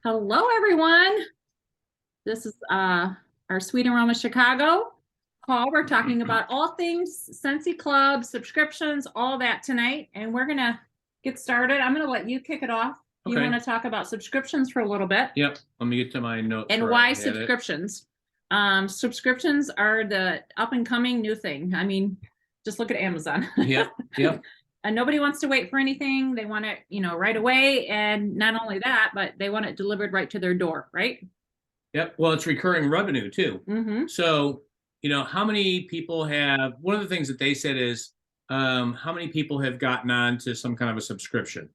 Hello, everyone. This is our Sweet Aroma Chicago call. We're talking about all things Scentsy Club, subscriptions, all that tonight. And we're going to get started. I'm going to let you kick it off. You Okay. want to talk about subscriptions for a little bit? Yep. Let me get to my notes. And where why I had it. subscriptions? Subscriptions are the up and coming new thing. I mean, just look at Amazon. Yep. Yep. And nobody wants to wait for anything. They want it, right away. And not only that, but they want it delivered right to their door, right? Yep. Well, it's recurring revenue too. Mm-hmm. So, how many people have, one of the things that they said is, how many people have gotten on to some kind of a subscription?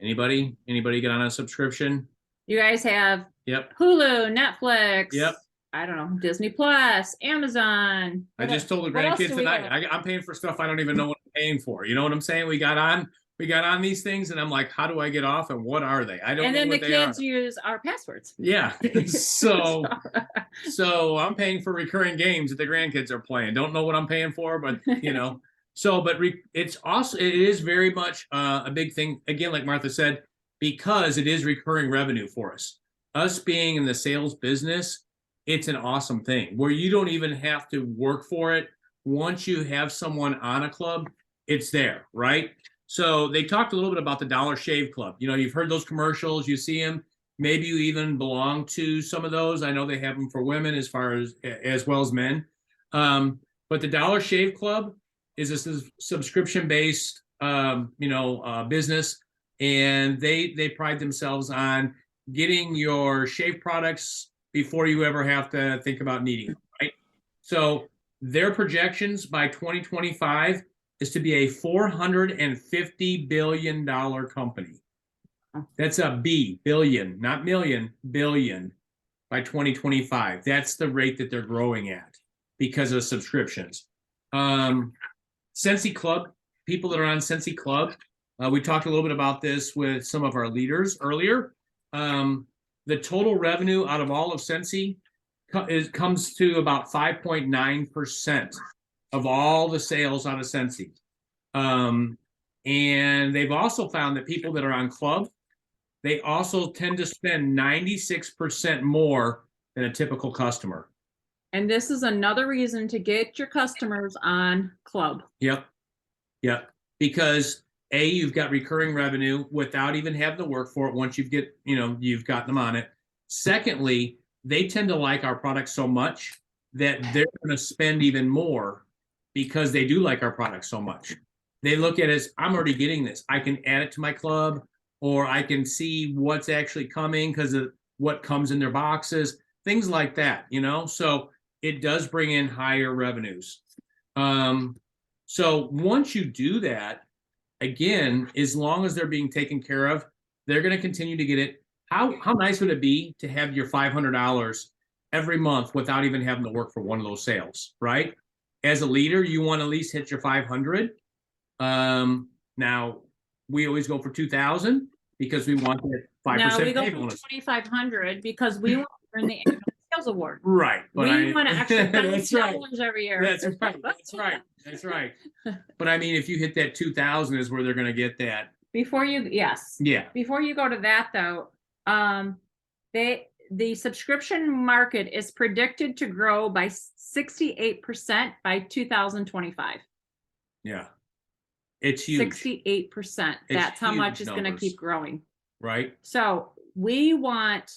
Anybody get on a subscription? You guys have Yep. Hulu, Netflix. Yep. I don't know, Disney Plus, Amazon. I just told the grandkids tonight, I'm paying for stuff I don't even know what I'm paying for. You know what I'm saying? We got on these things and I'm like, how do I get off and what are they? I don't know what they are. And then the kids use our passwords. Yeah. So I'm paying for recurring games that the grandkids are playing. Don't know what I'm paying for, but it's also, it is very much a big thing. Again, like Martha said, because it is recurring revenue for us. Us being in the sales business, it's an awesome thing where you don't even have to work for it. Once you have someone on a club, it's there, right? So they talked a little bit about the Dollar Shave Club. You've heard those commercials, you see them. Maybe you even belong to some of those. I know they have them for women as well as men. But the Dollar Shave Club is a subscription-based, business, and they pride themselves on getting your shave products before you ever have to think about needing them, right? So their projections by 2025 is to be a $450 billion company. That's a billion, not million, billion by 2025. That's the rate that they're growing at because of subscriptions. Scentsy Club, people that are on Scentsy Club, we talked a little bit about this with some of our leaders earlier. The total revenue out of all of Scentsy comes to about 5.9% of all the sales out of Scentsy. And they've also found that people that are on Club, they also tend to spend 96% more than a typical customer. And this is another reason to get your customers on Club. Yep. Because you've got recurring revenue without even having to work for it once you've gotten them on it. Secondly, they tend to like our product so much that they're going to spend even more because they do like our product so much. They look at it as, I'm already getting this. I can add it to my club, or I can see what's actually coming because of what comes in their boxes, things like that, So it does bring in higher revenues. So once you do that, again, as long as they're being taken care of, they're going to continue to get it. How nice would it be to have your $500 every month without even having to work for one of those sales, right? As a leader, you want to at least hit your 500. Now, we always go for 2,000 because we want that 5% Now we go pay for bonus. 2,500 because we want to earn the annual sales award. Right. We want to actually that's right. every year. That's right. But I mean, if you hit that 2,000 is where they're going to get that. Before you go to that though, the subscription market is predicted to grow by 68% by 2025. Yeah. It's huge. 68%. That's how much it's going to keep growing. Right. So we want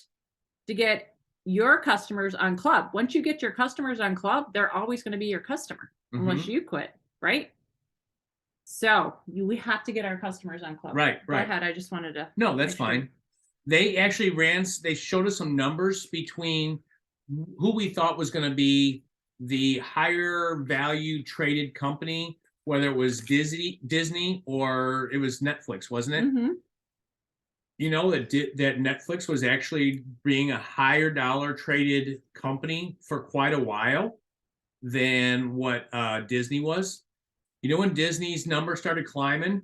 to get your customers on Club. Once you get your customers on Club, they're always going to be your customer unless you quit, right? So we have to get our customers on Club. Right. Go ahead. I just wanted to. No, that's fine. They actually they showed us some numbers between who we thought was going to be the higher value traded company, whether it was Disney or it was Netflix, wasn't it? Mm-hmm. That Netflix was actually being a higher dollar traded company for quite a while than what Disney was. When Disney's numbers started climbing?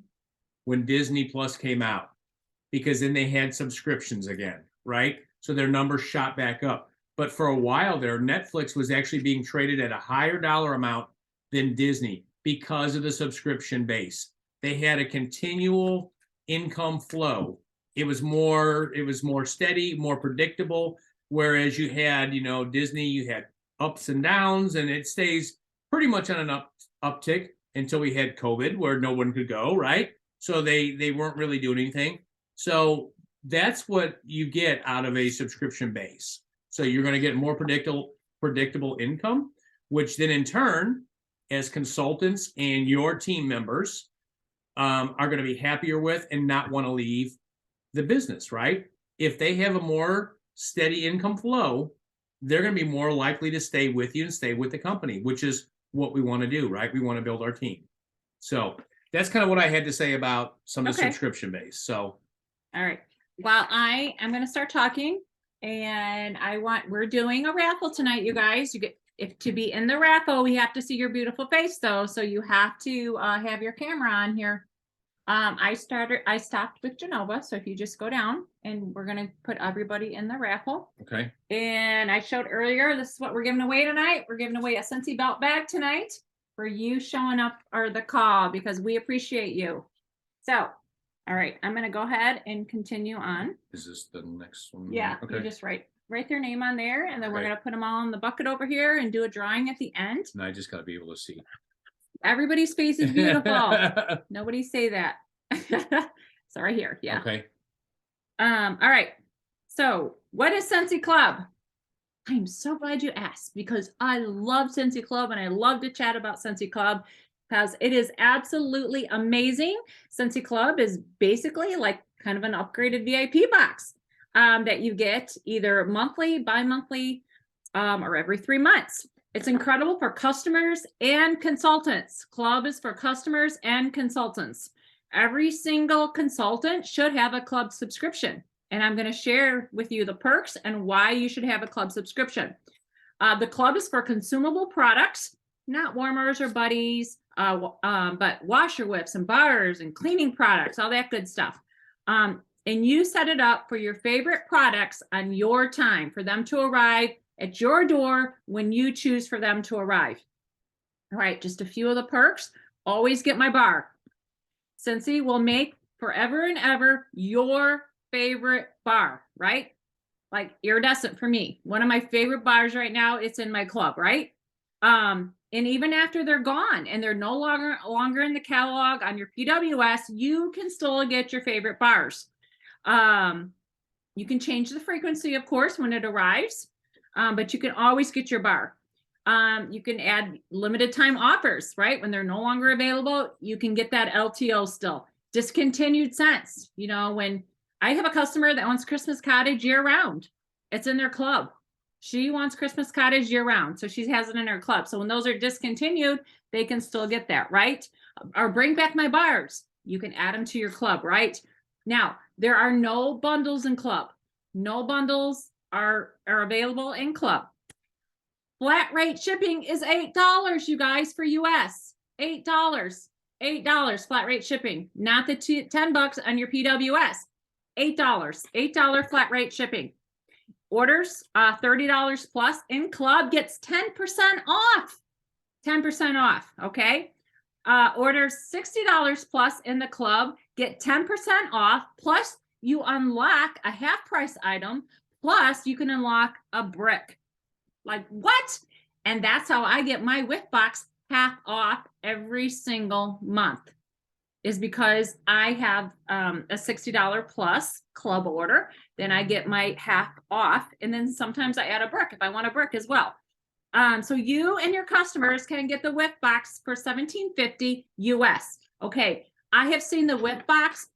When Disney Plus came out, because then they had subscriptions again, right? So their numbers shot back up. But for a while there, Netflix was actually being traded at a higher dollar amount than Disney because of the subscription base. They had a continual income flow it was more steady, more predictable. Whereas you had, Disney, you had ups and downs, and it stays pretty much on an uptick until we had COVID, where no one could go, right? So they weren't really doing anything. So that's what you get out of a subscription base. So you're going to get more predictable income, which then in turn, as consultants and your team members are going to be happier with and not want to leave the business, right? If they have a more steady income flow, they're going to be more likely to stay with you and stay with the company, which is what we want to do, right? We want to build our team. So that's kind of what I had to say about some of the subscription base. So, all right. Well, I am going to start talking, and we're doing a raffle tonight, you guys. You get, if to be in the raffle, we have to see your beautiful face though. So you have to have your camera on here. I stopped with Genova. So if you just go down, and we're going to put everybody in the raffle. Okay. And I showed earlier, this is what we're giving away tonight. We're giving away a Scentsy belt bag tonight for you showing up or the call, because we appreciate you. So, all right, I'm going to go ahead and continue on. Is this the next one? Yeah. Okay. You just write their name on there, and then we're going to put them all in the bucket over here and do a drawing at the end. And I just got to be able to see. Everybody's face is beautiful. Nobody say that. So right here. Yeah. Okay. All right. So what is Scentsy Club? I'm so glad you asked, because I love Scentsy Club and I love to chat about Scentsy Club because it is absolutely amazing. Scentsy Club is basically like kind of an upgraded VIP box that you get either monthly, bi-monthly, or every 3 months. It's incredible for customers and consultants. Club is for customers and consultants. Every single consultant should have a club subscription. And I'm going to share with you the perks and why you should have a club subscription. The club is for consumable products, not warmers or buddies, but washer whips and bars and cleaning products, all that good stuff. And you set it up for your favorite products on your time, for them to arrive at your door when you choose for them to arrive. All right, just a few of the perks. Always get my bar. Scentsy will make forever and ever your favorite bar, right? Like iridescent for me. One of my favorite bars right now, it's in my club, right? And even after they're gone and they're no longer in the catalog on your PWS, you can still get your favorite bars. You can change the frequency, of course, when it arrives, but you can always get your bar. You can add limited time offers, right? When they're no longer available, you can get that LTO still. Discontinued scents. When I have a customer that wants Christmas Cottage year round, it's in their club. She wants Christmas Cottage year round, so she has it in her club. So when those are discontinued, they can still get that, right? Or bring back my bars. You can add them to your club, right? Now, there are no bundles in club. No bundles are available in club. Flat rate shipping is $8, you guys, for US. $8. $8 flat rate shipping, not the $10 on your PWS. $8. $8 flat rate shipping. Orders $30 plus in club gets 10% off. 10% off, okay? Orders $60 plus in the club get 10% off, plus you unlock a half price item, plus you can unlock a brick. Like what? And that's how I get my whiff box half off every single month, is because I have a $60 plus club order. Then I get my half off. And then sometimes I add a brick if I want a brick as well. So you and your customers can get the whiff box for $17.50 US. Okay. I have seen the whiff box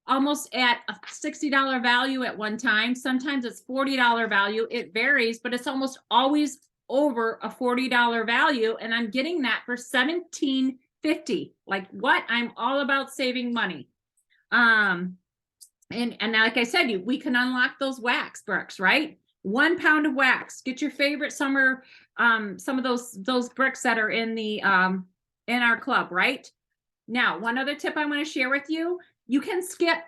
almost at a $60 value at one time. Sometimes it's $40 value. It varies, but it's almost always over a $40 value. And I'm getting that for $17.50. Like what? I'm all about saving money. And like I said, we can unlock those wax bricks, right? 1 pound of wax. Get your favorite summer, some of those bricks that are in the in our club, right? Now, one other tip I want to share with you. You can skip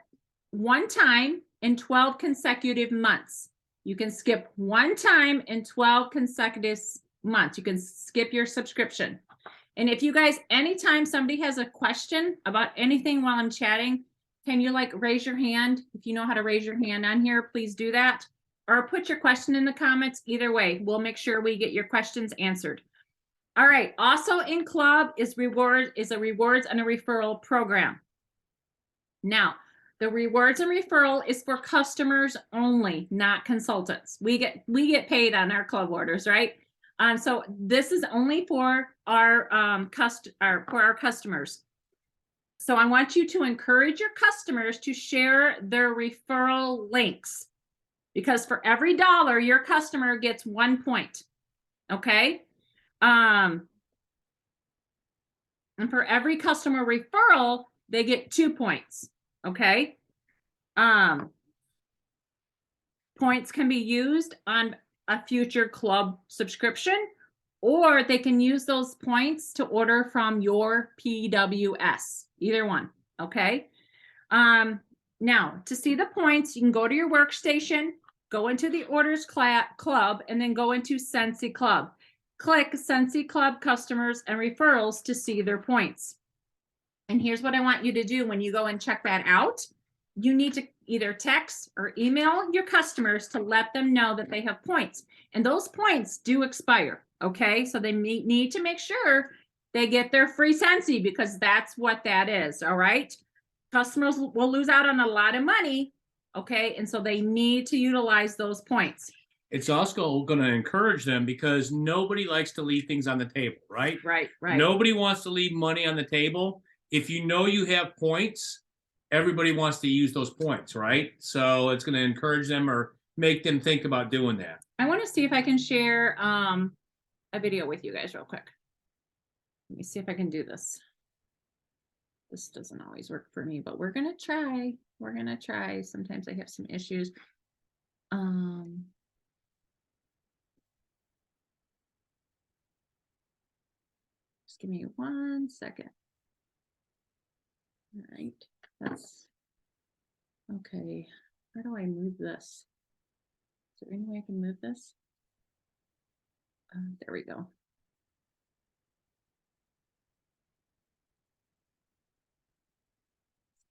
one time in 12 consecutive months. You can skip one time in 12 consecutive months. You can skip your subscription. And if you guys, anytime somebody has a question about anything while I'm chatting, can you like raise your hand? If you know how to raise your hand on here, please do that. Or put your question in the comments. Either way, we'll make sure we get your questions answered. All right. Also in club is a rewards and a referral program. Now, the rewards and referral is for customers only, not consultants. We get paid on our club orders, right? So this is only for our customers. So I want you to encourage your customers to share their referral links, because for every dollar your customer gets 1 point. Okay. And for every customer referral, they get 2 points. Okay. Points can be used on a future club subscription, or they can use those points to order from your PWS, either one. Okay. Now to see the points, you can go to your workstation, go into the orders club, and then go into Scentsy Club. Click Scentsy Club customers and referrals to see their points. And here's what I want you to do when you go and check that out. You need to either text or email your customers to let them know that they have points. And those points do expire. Okay. So they need to make sure they get their free Scentsy, because that's what that is. All right. Customers will lose out on a lot of money. Okay. And so they need to utilize those points. It's also going to encourage them, because nobody likes to leave things on the table, right? Right. Nobody wants to leave money on the table. If you know you have points, everybody wants to use those points, right? So it's going to encourage them or make them think about doing that. I want to see if I can share a video with you guys real quick. Let me see if I can do this. This doesn't always work for me, but we're going to try. We're going to try. Sometimes I have some issues. Just give me 1 second. All right. That's okay. How do I move this? Is there any way I can move this? There we go.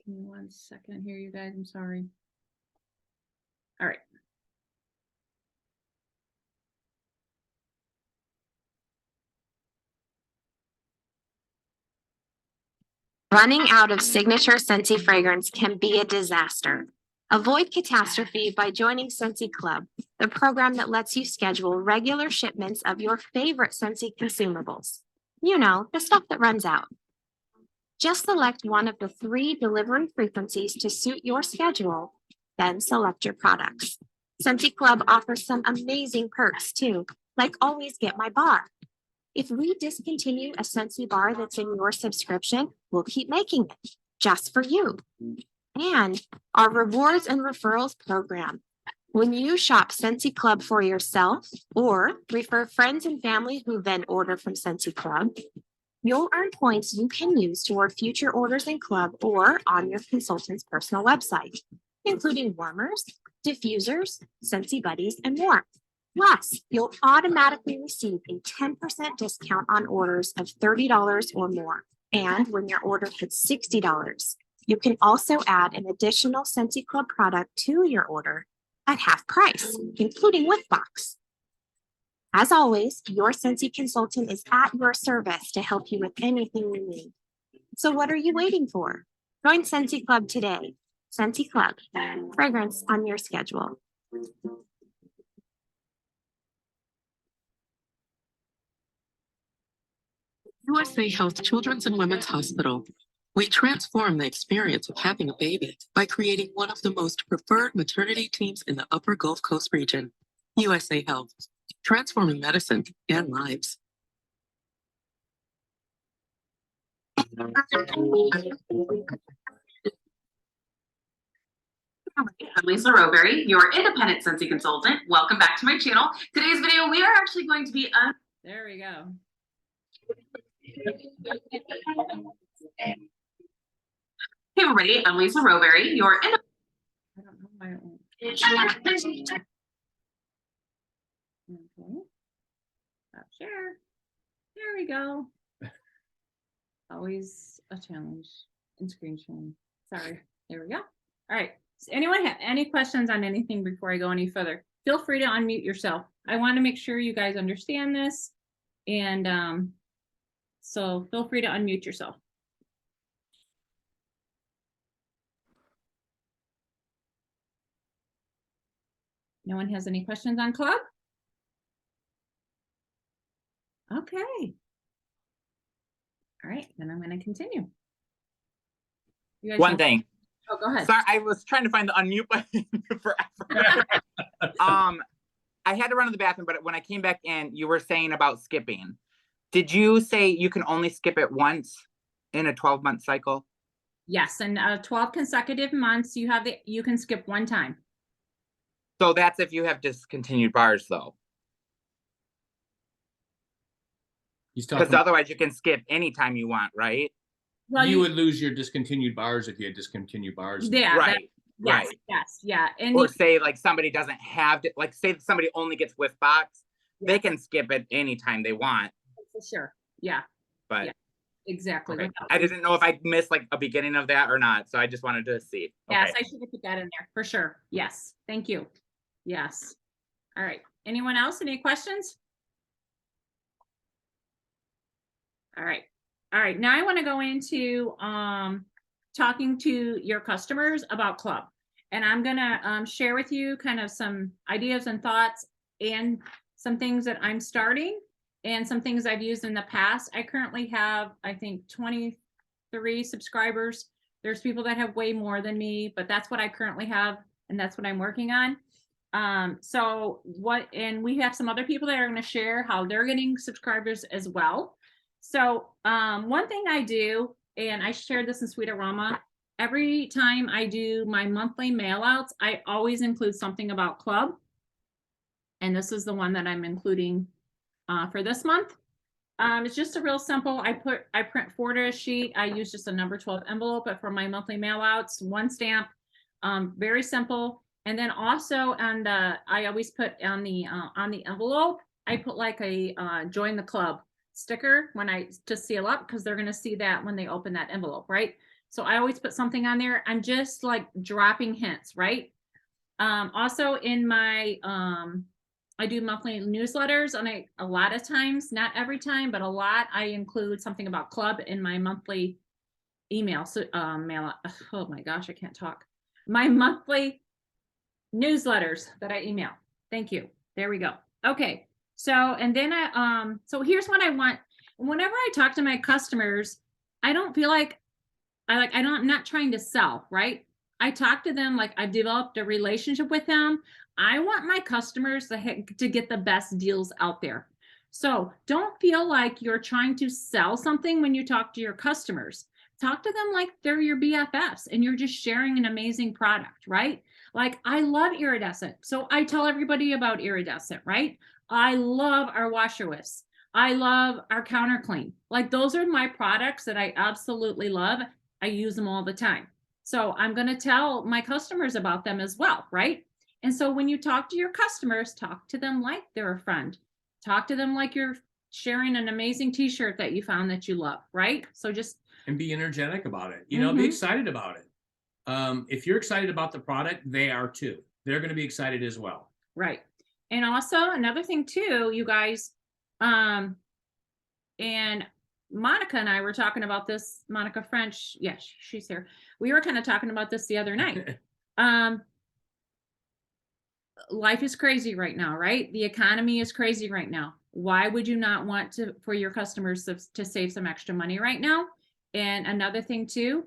Give me 1 second here, you guys. I'm sorry. All right. Running out of signature Scentsy fragrance can be a disaster. Avoid catastrophe by joining Scentsy Club, the program that lets you schedule regular shipments of your favorite Scentsy consumables. You know, the stuff that runs out. Just select one of the 3 delivery frequencies to suit your schedule, then select your products. Scentsy Club offers some amazing perks too, like always get my bar. If we discontinue a Scentsy bar that's in your subscription, we'll keep making it just for you. And our rewards and referrals program. When you shop Scentsy Club for yourself or refer friends and family who then order from Scentsy Club, you'll earn points you can use toward future orders in club or on your consultant's personal website, including warmers, diffusers, Scentsy buddies, and more. Plus, you'll automatically receive a 10% discount on orders of $30 or more. And when your order hits $60, you can also add an additional Scentsy Club product to your order at half price, including whiff box. As always, your Scentsy consultant is at your service to help you with anything you need. So what are you waiting for? Join Scentsy Club today. Scentsy Club, fragrance on your schedule. USA Health Children's and Women's Hospital. We transform the experience of having a baby by creating one of the most preferred maternity teams in the Upper Gulf Coast region. USA Health, transforming medicine and lives. I'm Lisa Roberry, your independent Scentsy consultant. Welcome back to my channel. Today's video, we are actually going to be There we go. Hey everybody, I'm Lisa Roberry, your I don't know my own. Okay. Stop share. There we go. Always a challenge in screen sharing. Sorry. There we go. All right. Does anyone have any questions on anything before I go any further? Feel free to unmute yourself. I want to make sure you guys understand this. And so feel free to unmute yourself. No one has any questions on club? Okay. All right, then I'm going to continue. You guys One have- thing. Oh, go ahead. Sorry, I was trying to find the unmute button forever. I had to run to the bathroom, but when I came back in, you were saying about skipping. Did you say you can only skip it once in a 12-month cycle? Yes, and 12 consecutive months, you can skip one time. So that's if you have discontinued bars, though. He's Because talking, otherwise you can skip anytime you want, right? Well, you would lose your discontinued bars if you had discontinued bars. yeah, Right. yes, Right. yes, yeah, and Or say like somebody doesn't have, like say somebody only gets whiff box, Yeah. they can skip it anytime they want. for sure, yeah, But Yeah. exactly. okay. Without- I didn't know if I missed like a beginning of that or not, so I just wanted to see. Yes, Okay. I should have put that in there for sure. Yes, thank you. Yes. All right. Anyone else? Any questions? All right. All right. Now I want to go into talking to your customers about club. And I'm gonna share with you kind of some ideas and thoughts and some things that I'm starting and some things I've used in the past. I currently have, I think, 23 subscribers. There's people that have way more than me, but that's what I currently have, and that's what I'm working on. And we have some other people that are going to share how they're getting subscribers as well. So one thing I do, and I shared this in Sweet Aroma, every time I do my monthly mail outs, I always include something about club. And this is the one that I'm including for this month. It's just a real simple, I print 4 to a sheet. I use just a number 12 envelope, but for my monthly mail outs, 1 stamp, very simple. And then also I always put on the envelope, I put like a join the club sticker to seal up, because they're going to see that when they open that envelope, right? So I always put something on there. I'm just like dropping hints, right? Also in my I do monthly newsletters, and a lot of times, not every time, but a lot, I include something about club in my monthly email. So mail. Oh my gosh, I can't talk. My monthly newsletters that I email. Thank you. There we go. Okay. So, and then so here's what I want. Whenever I talk to my customers, I don't feel like I'm not trying to sell, right? I talk to them like I've developed a relationship with them. I want my customers to get the best deals out there. So don't feel like you're trying to sell something when you talk to your customers. Talk to them like they're your BFFs and you're just sharing an amazing product, right? Like I love iridescent. So I tell everybody about iridescent, right? I love our washer whiffs. I love our counter clean. Like those are my products that I absolutely love. I use them all the time. So I'm going to tell my customers about them as well, right? And so when you talk to your customers, talk to them like they're a friend. Talk to them like you're sharing an amazing t-shirt that you found that you love, right? So just And be energetic about it. You know, be excited about it. If you're excited about the product, they are too. They're going to be excited as well. Right. And also another thing too, you guys, and Monica and I were talking about this, Monica French. Yes, she's here. We were kind of talking about this the other night. Life is crazy right now, right? The economy is crazy right now. Why would you not want for your customers to save some extra money right now? And another thing too,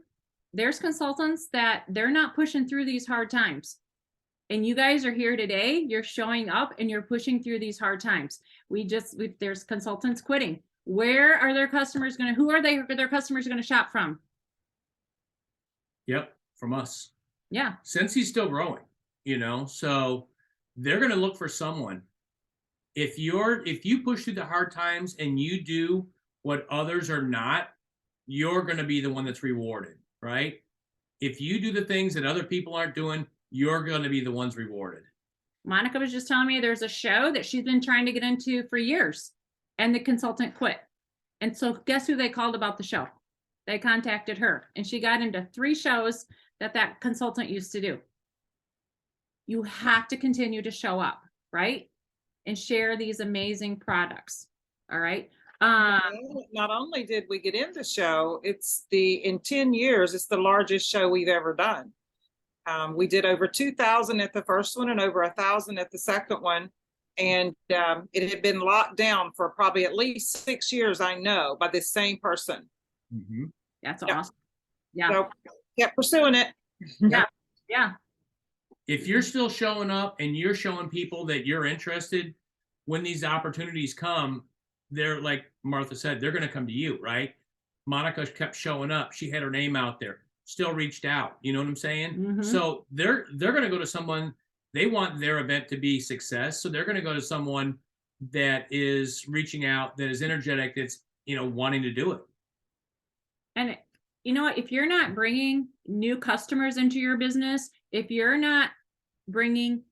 there's consultants that they're not pushing through these hard times. And you guys are here today, you're showing up and you're pushing through these hard times. There's consultants quitting. Where are their customers who are their customers going to shop from? Yep, from us. Yeah. Scentsy's still growing, you know, so they're going to look for someone. If you push through the hard times and you do what others are not, you're going to be the one that's rewarded, right? If you do the things that other people aren't doing, you're going to be the ones rewarded. Monica was just telling me there's a show that she's been trying to get into for years, and the consultant quit. And so guess who they called about the show? They contacted her, and she got into 3 shows that consultant used to do. You have to continue to show up, right? And share these amazing products. All right. Not only did we get in the show, in 10 years, it's the largest show we've ever done. We did over 2,000 at the first one and over 1,000 at the second one. And it had been locked down for probably at least 6 years, I know, by this same person. Mhm. That's Yeah. awesome. Yeah. So kept pursuing it. Yeah. Yeah. If you're still showing up and you're showing people that you're interested, when these opportunities come, they're like Martha said, they're going to come to you, right? Monica kept showing up. She had her name out there, still reached out. You know what I'm saying? Mhm. So they're going to go to someone, they want their event to be success. So they're going to go to someone that is reaching out, that is energetic, that's, wanting to do it. And you know what? If you're not bringing new customers into your business, if you're not bringing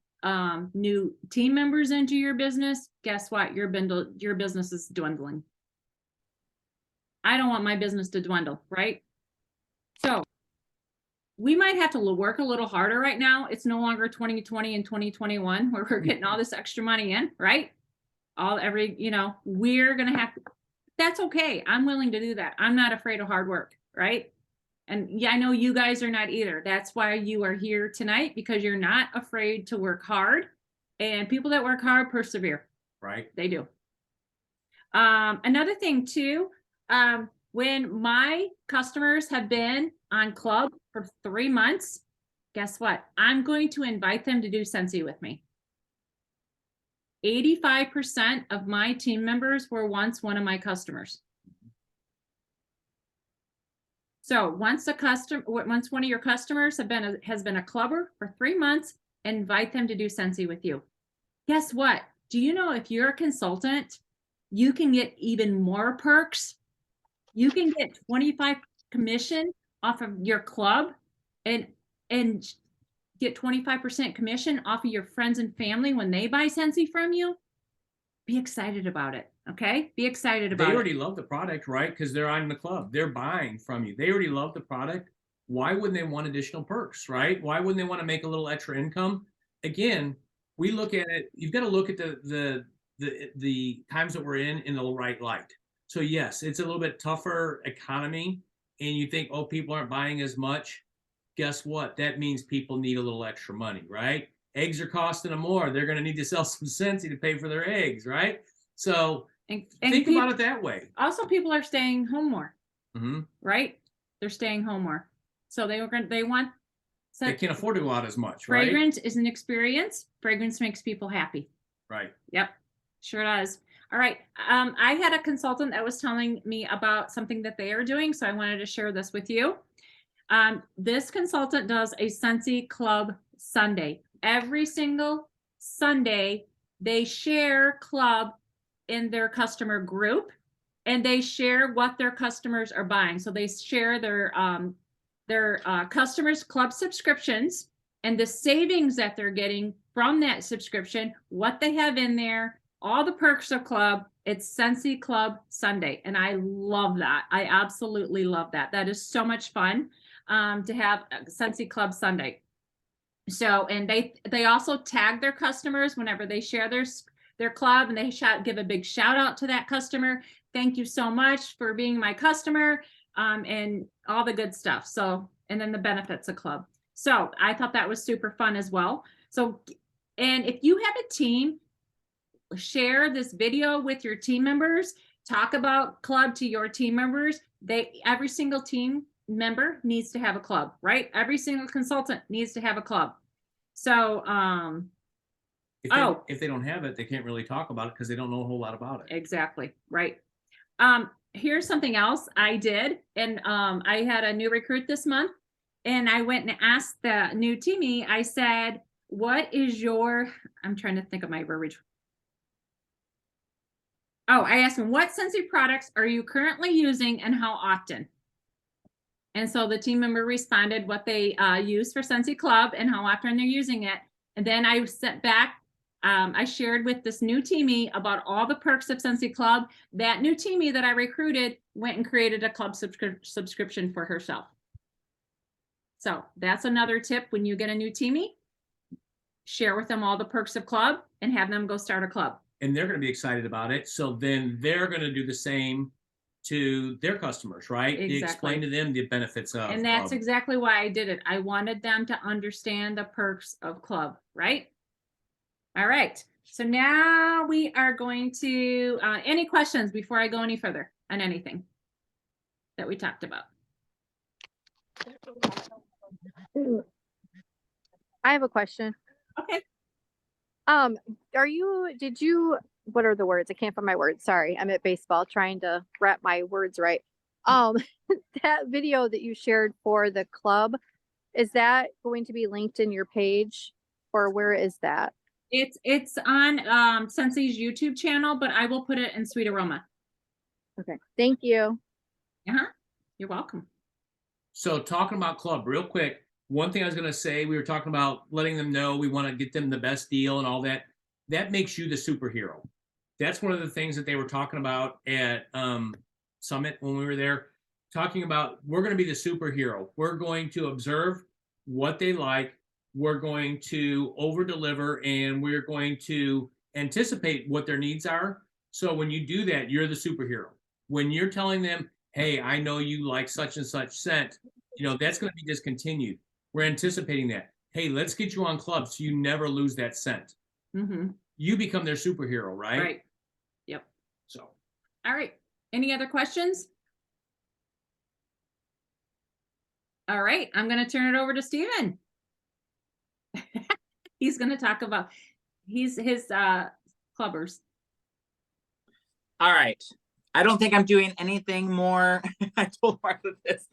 new team members into your business, guess what? Your business is dwindling. I don't want my business to dwindle, right? So we might have to work a little harder right now. It's no longer 2020 and 2021 where we're getting all this extra money in, right? We're going to have to, that's okay. I'm willing to do that. I'm not afraid of hard work, right? And yeah, I know you guys are not either. That's why you are here tonight, because you're not afraid to work hard, and people that work hard persevere. Right. They do. Another thing too, when my customers have been on club for 3 months, guess what? I'm going to invite them to do Scentsy with me. 85% of my team members were once one of my customers. So once one of your customers has been a clubber for 3 months, invite them to do Scentsy with you. Guess what? Do you know if you're a consultant, you can get even more perks? You can get 25% commission off of your club and get 25% commission off of your friends and family when they buy Scentsy from you. Be excited about it. Okay. Be excited about it. They already love the product, right? Because they're on the club. They're buying from you. They already love the product. Why wouldn't they want additional perks, right? Why wouldn't they want to make a little extra income? Again, we look at it. You've got to look at the times that we're in the right light. So yes, it's a little bit tougher economy, and you think, oh, people aren't buying as much. Guess what? That means people need a little extra money, right? Eggs are costing them more. They're going to need to sell some Scentsy to pay for their eggs, right? So think about it that way. Also, people are staying home more, Mm-hmm. right? They're staying home more. So they want. They can't afford to go out as much, right? Fragrance is an experience. Fragrance makes people happy. Right. Yep, sure does. All right. I had a consultant that was telling me about something that they are doing, so I wanted to share this with you. This consultant does a Scentsy Club Sunday. Every single Sunday, they share club in their customer group, and they share what their customers are buying. So they share their customers' club subscriptions and the savings that they're getting from that subscription, what they have in there, all the perks of club. It's Scentsy Club Sunday, and I love that. I absolutely love that. That is so much fun to have a Scentsy Club Sunday. So, and they also tag their customers whenever they share their club, and they give a big shout out to that customer. Thank you so much for being my customer, and all the good stuff. So, and then the benefits of club. So I thought that was super fun as well. So, and if you have a team, share this video with your team members, talk about club to your team members. Every single team member needs to have a club, right? Every single consultant needs to have a club. So, if they don't have it, they can't really talk about it because they don't know a whole lot about it. Exactly. Right. Here's something else I did. And I had a new recruit this month, and I went and asked the new teamie, I said, what is I'm trying to think of my verbiage. Oh, I asked him, what Scentsy products are you currently using and how often? And so the team member responded what they use for Scentsy Club and how often they're using it. And then I sent back, I shared with this new teamie about all the perks of Scentsy Club. That new teamie that I recruited went and created a club subscription for herself. So that's another tip when you get a new teamie. Share with them all the perks of club and have them go start a club. And they're going to be excited about it. So then they're going to do the same to their customers, right? Exactly. Explain to them the benefits of. And that's exactly why I did it. I wanted them to understand the perks of club, right? All right. So now we are going to, any questions before I go any further on anything that we talked about? I have a question. Okay. What are the words? I can't find my words. Sorry. I'm at baseball trying to wrap my words right. That video that you shared for the club, is that going to be linked in your page, or where is that? It's on Scentsy's YouTube channel, but I will put it in Sweet Aroma. Okay. Thank you. You're welcome. So talking about club real quick, one thing I was going to say, we were talking about letting them know we want to get them the best deal and all that. That makes you the superhero. That's one of the things that they were talking about at Summit when we were there, talking about we're going to be the superhero. We're going to observe what they like. We're going to over deliver, and we're going to anticipate what their needs are. So when you do that, you're the superhero. When you're telling them, hey, I know you like such and such scent, that's going to be discontinued. We're anticipating that. Hey, let's get you on club so you never lose that scent. Mm-hmm. You become their superhero, right? Right. Yep. So. All right. Any other questions? All right. I'm going to turn it over to Steven. He's going to talk about his clubbers. All right. I don't think I'm doing anything more. I told Martha this.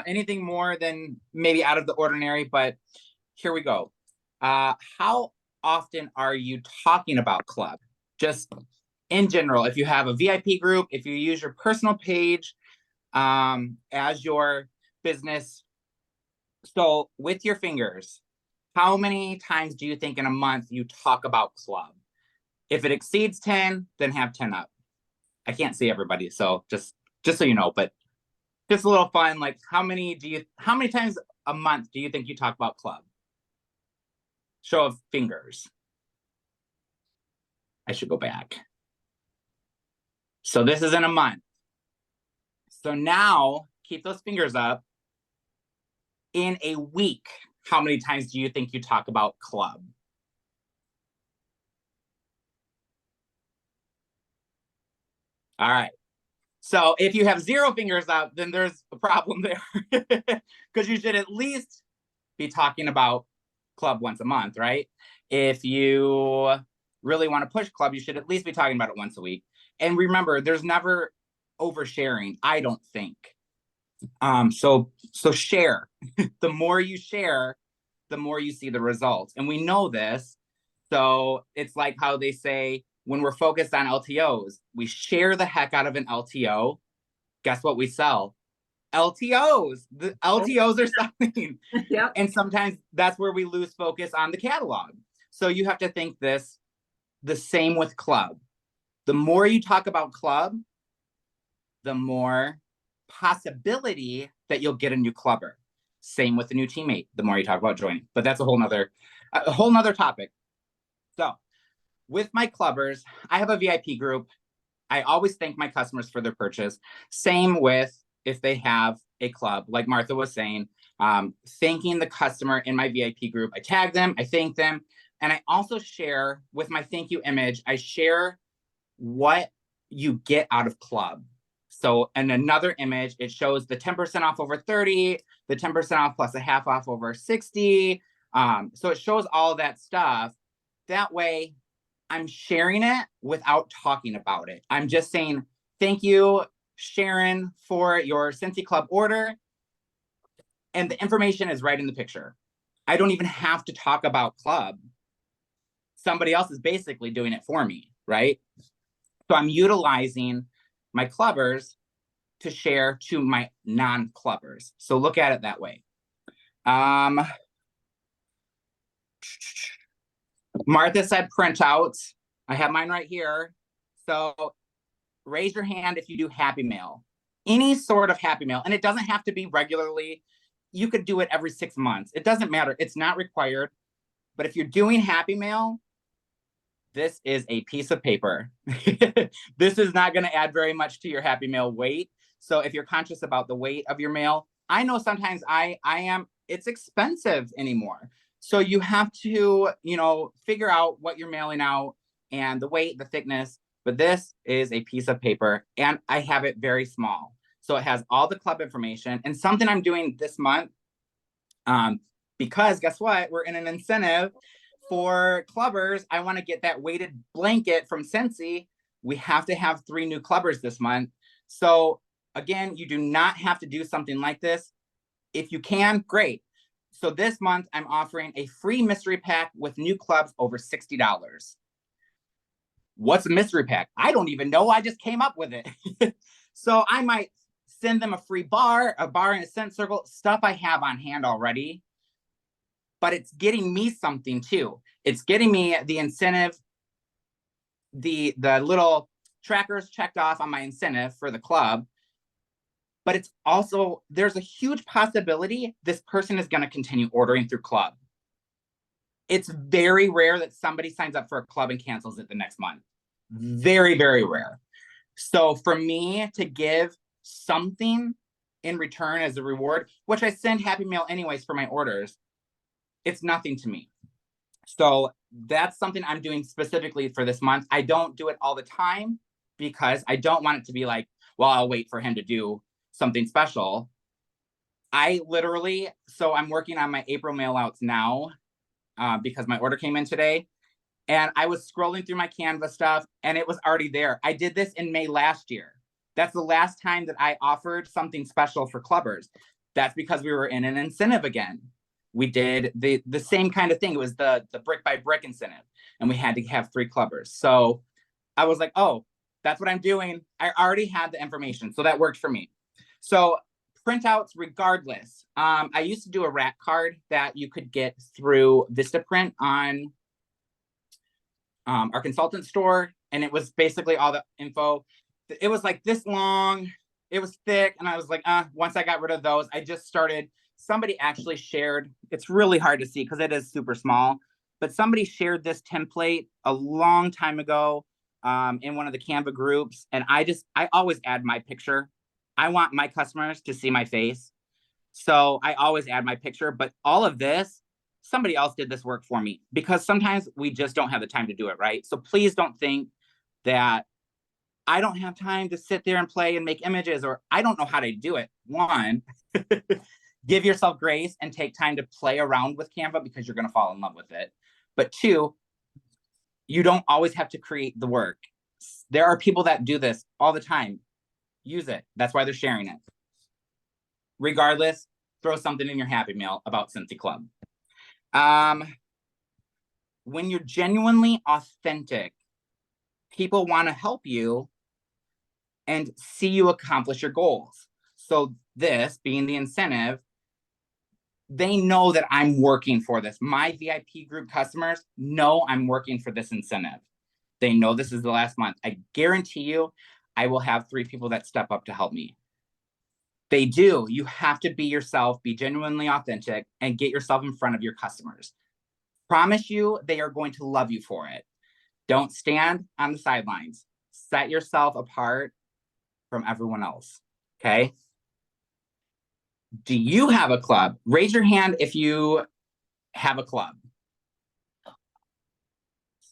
Anything more than maybe out of the ordinary, but here we go. How often are you talking about club? Just in general, if you have a VIP group, if you use your personal page as your business. So with your fingers, how many times do you think in a month you talk about club? If it exceeds 10, then have 10 up. I can't see everybody, so just so you know, but just a little fun, like how many times a month do you think you talk about club? Show of fingers. I should go back. So this is in a month. So now keep those fingers up. In a week, how many times do you think you talk about club? All right. So if you have 0 fingers up, then there's a problem there because you should at least be talking about club once a month, right? If you really want to push club, you should at least be talking about it once a week. And remember, there's never oversharing, I don't think. So share. The more you share, the more you see the results. And we know this. So it's like how they say, when we're focused on LTOs, we share the heck out of an LTO. Guess what we sell? LTOs. The LTOs are selling. Yep. And sometimes that's where we lose focus on the catalog. So you have to think this the same with club. The more you talk about club, the more possibility that you'll get a new clubber. Same with the new teammate, the more you talk about joining. But that's a whole nother topic. So with my clubbers, I have a VIP group. I always thank my customers for their purchase. Same with if they have a club, like Martha was saying, thanking the customer in my VIP group. I tag them, I thank them. And I also share with my thank you image, I share what you get out of club. So in another image, it shows the 10% off over 30, the 10% off plus a half off over 60. So it shows all that stuff. That way, I'm sharing it without talking about it. I'm just saying, thank you, Sharon, for your Scentsy Club order. And the information is right in the picture. I don't even have to talk about club. Somebody else is basically doing it for me, right? So I'm utilizing my clubbers to share to my non-clubbers. So look at it that way. Martha said printouts. I have mine right here. So raise your hand if you do Happy Mail. Any sort of Happy Mail. And it doesn't have to be regularly. you could do it every 6 months. It doesn't matter. It's not required. But if you're doing Happy Mail, this is a piece of paper. This is not going to add very much to your Happy Mail weight. So if you're conscious about the weight of your mail, I know sometimes I am, it's expensive anymore. So you have to, figure out what you're mailing out and the weight, the thickness. But this is a piece of paper and I have it very small. So it has all the club information and something I'm doing this month, because guess what? We're in an incentive for clubbers. I want to get that weighted blanket from Scentsy. We have to have 3 new clubbers this month. So again, you do not have to do something like this. If you can, great. So this month I'm offering a free mystery pack with new clubs over $60. What's a mystery pack? I don't even know. I just came up with it. So I might send them a free bar, a bar and a scent circle, stuff I have on hand already. But it's getting me something too. It's getting me the incentive, the little trackers checked off on my incentive for the club. But it's also, there's a huge possibility this person is going to continue ordering through club. It's very rare that somebody signs up for a club and cancels it the next month. Very, very rare. So for me to give something in return as a reward, which I send Happy Mail anyways for my orders, it's nothing to me. So that's something I'm doing specifically for this month. I don't do it all the time because I don't want it to be like, well, I'll wait for him to do something special. I literally, so I'm working on my April mail outs now because my order came in today. And I was scrolling through my Canva stuff and it was already there. I did this in May last year. That's the last time that I offered something special for clubbers. That's because we were in an incentive again. We did the same kind of thing. It was the brick by brick incentive and we had to have 3 clubbers. So I was like, oh, that's what I'm doing. I already had the information. So that worked for me. So printouts regardless. I used to do a rack card that you could get through Vistaprint on our consultant store. And it was basically all the info. It was like this long, it was thick. And I was like, once I got rid of those, I just started, somebody actually shared, it's really hard to see because it is super small, but somebody shared this template a long time ago in one of the Canva groups. And I always add my picture. I want my customers to see my face. So I always add my picture, but all of this, somebody else did this work for me because sometimes we just don't have the time to do it, right? So please don't think that I don't have time to sit there and play and make images, or I don't know how to do it. One, give yourself grace and take time to play around with Canva because you're going to fall in love with it. But 2, you don't always have to create the work. There are people that do this all the time. Use it. That's why they're sharing it. Regardless, throw something in your Happy Mail about Scentsy Club. When you're genuinely authentic, people want to help you and see you accomplish your goals. So this being the incentive, they know that I'm working for this. My VIP group customers know I'm working for this incentive. They know this is the last month. I guarantee you, I will have 3 people that step up to help me. They do. You have to be yourself, be genuinely authentic, and get yourself in front of your customers. Promise you, they are going to love you for it. Don't stand on the sidelines. Set yourself apart from everyone else, okay? Do you have a club? Raise your hand if you have a club.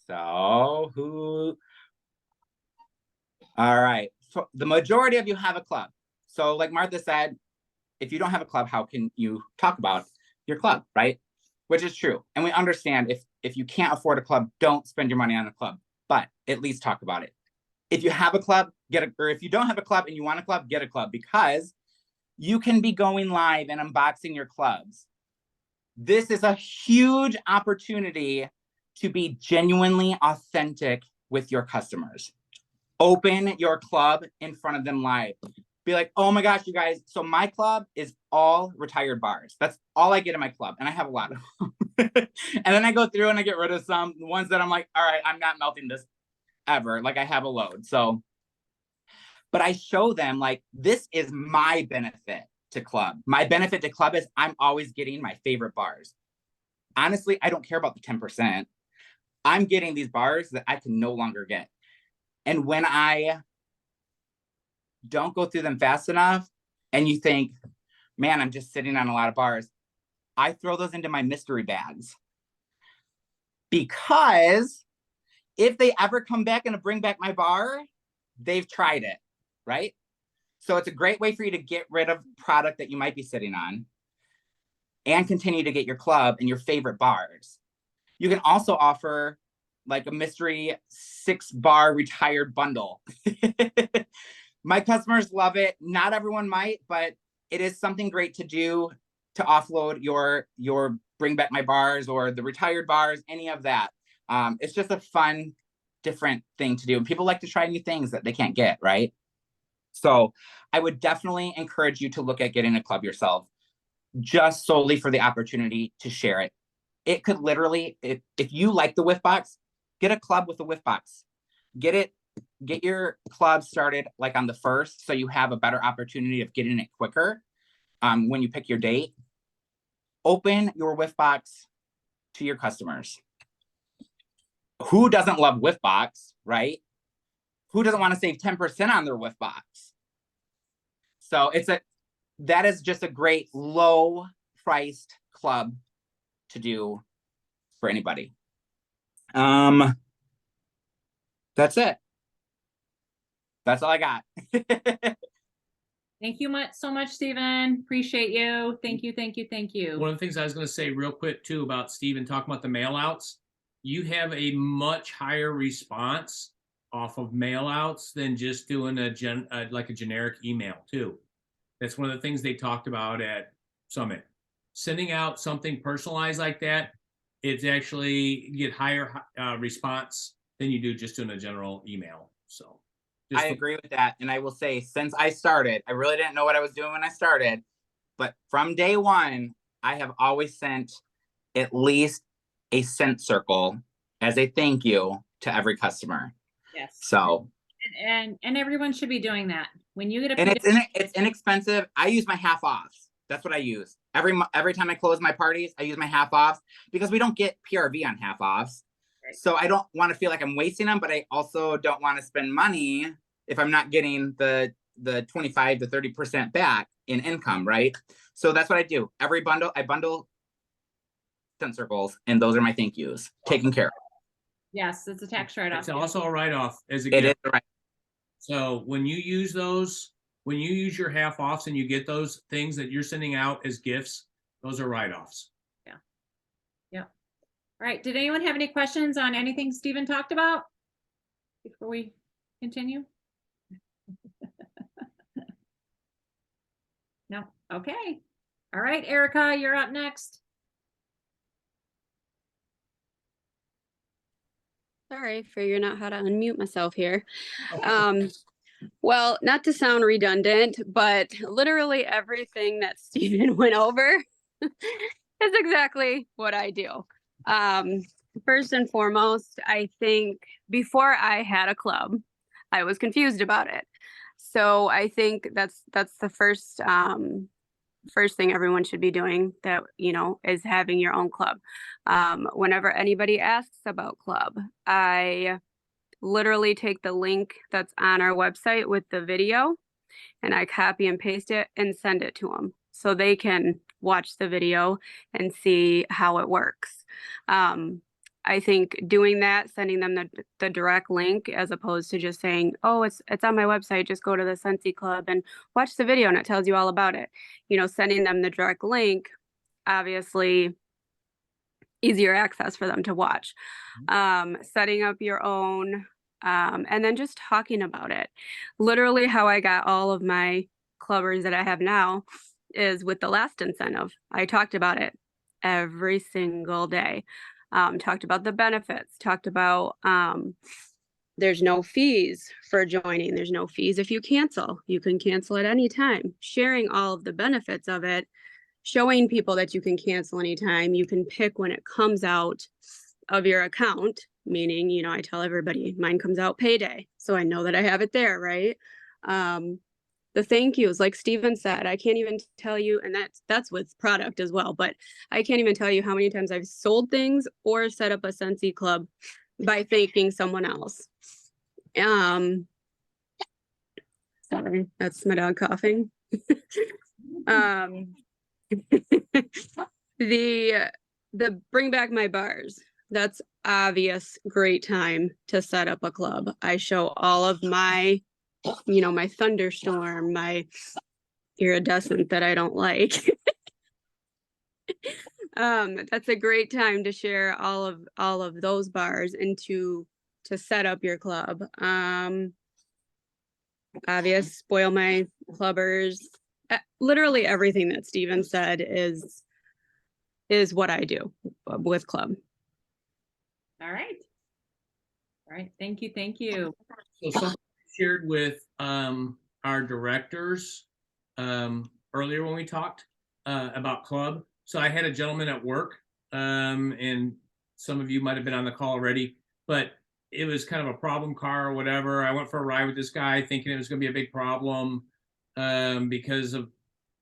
So who? All right. So the majority of you have a club. So like Martha said, if you don't have a club, how can you talk about your club, right? Which is true. And we understand if you can't afford a club, don't spend your money on a club, but at least talk about it. If you have a club, or if you don't have a club and you want a club, get a club, because you can be going live and unboxing your clubs. This is a huge opportunity to be genuinely authentic with your customers. Open your club in front of them live. Be like, oh my gosh, you guys. So my club is all retired bars. That's all I get in my club. And I have a lot of them. And then I go through and I get rid of some ones that I'm like, all right, I'm not melting this ever. Like I have a load. So, but I show them like, this is my benefit to club. My benefit to club is I'm always getting my favorite bars. Honestly, I don't care about the 10%. I'm getting these bars that I can no longer get. And when I don't go through them fast enough and you think, man, I'm just sitting on a lot of bars, I throw those into my mystery bags. Because if they ever come back and bring back my bar, they've tried it, right? So it's a great way for you to get rid of product that you might be sitting on and continue to get your club and your favorite bars. You can also offer like a mystery 6-bar retired bundle. My customers love it. Not everyone might, but it is something great to do to offload your bring back my bars or the retired bars, any of that. It's just a fun, different thing to do. And people like to try new things that they can't get, right? So I would definitely encourage you to look at getting a club yourself, just solely for the opportunity to share it. It could literally, if you like the whiff box, get a club with a whiff box. Get your club started like on the 1st, so you have a better opportunity of getting it quicker when you pick your date. Open your whiff box to your customers. Who doesn't love whiff box, right? Who doesn't want to save 10% on their whiff box? So that is just a great low priced club to do for anybody. That's it. That's all I got. Thank you so much, Stephen. Appreciate you. Thank you, thank you, thank you. One of the things I was going to say real quick too about Stephen talking about the mail outs, you have a much higher response off of mail outs than just doing like a generic email too. That's one of the things they talked about at Summit. Sending out something personalized like that, it's actually get higher response than you do just doing a general email. So I agree with that. And I will say, since I started, I really didn't know what I was doing when I started, but from day one, I have always sent at least a scent circle as a thank you to every customer. Yes. So and everyone should be doing that. When you get a and it's inexpensive. I use my half offs. That's what I use. Every time I close my parties, I use my half offs because we don't get PRV on half offs. Right. So I don't want to feel like I'm wasting them, but I also don't want to spend money if I'm not getting the 25 to 30% back in income, right? So that's what I do. Every bundle, I bundle scent circles, and those are my thank yous. Taken care of. Yes, it's a tax write-off. It's also a write-off as a gift. It is a write-off. So when you use those, when you use your half offs and you get those things that you're sending out as gifts, those are write-offs. Yeah. Yeah. All right. Did anyone have any questions on anything Stephen talked about before we continue? No. Okay. All right, Erica, you're up next. Sorry, figuring out how to unmute myself here. Well, not to sound redundant, but literally everything that Stephen went over is exactly what I do. First and foremost, I think before I had a club, I was confused about it. So I think that's the first thing everyone should be doing, that, you know, is having your own club. Whenever anybody asks about club, I literally take the link that's on our website with the video and I copy and paste it and send it to them so they can watch the video and see how it works. I think doing that, sending them the direct link, as opposed to just saying, oh, it's on my website, just go to the Scentsy Club and watch the video and it tells you all about it. You know, sending them the direct link, obviously easier access for them to watch. Setting up your own, and then just talking about it. Literally how I got all of my clubbers that I have now is with the last incentive. I talked about it every single day. Talked about the benefits, talked about there's no fees for joining. There's no fees if you cancel. You can cancel at any time. Sharing all of the benefits of it, showing people that you can cancel anytime. You can pick when it comes out of your account, meaning, you know, I tell everybody mine comes out payday, so I know that I have it there, right? the thank yous, like Steven said, I can't even tell you, and that's with product as well, but I can't even tell you how many times I've sold things or set up a Scentsy club by thanking someone else. Sorry, that's my dog coughing. The bring back my bars. That's obvious great time to set up a club. I show all of my, my thunderstorm, my iridescent that I don't like. That's a great time to share all of those bars and to set up your club. Obvious, spoil my clubbers. Literally everything that Steven said is what I do with club. All right. All right. Thank you. Thank you. So something I shared with our directors earlier when we talked about club. So I had a gentleman at work, and some of you might have been on the call already, but it was kind of a problem car or whatever. I went for a ride with this guy thinking it was going to be a big problem because of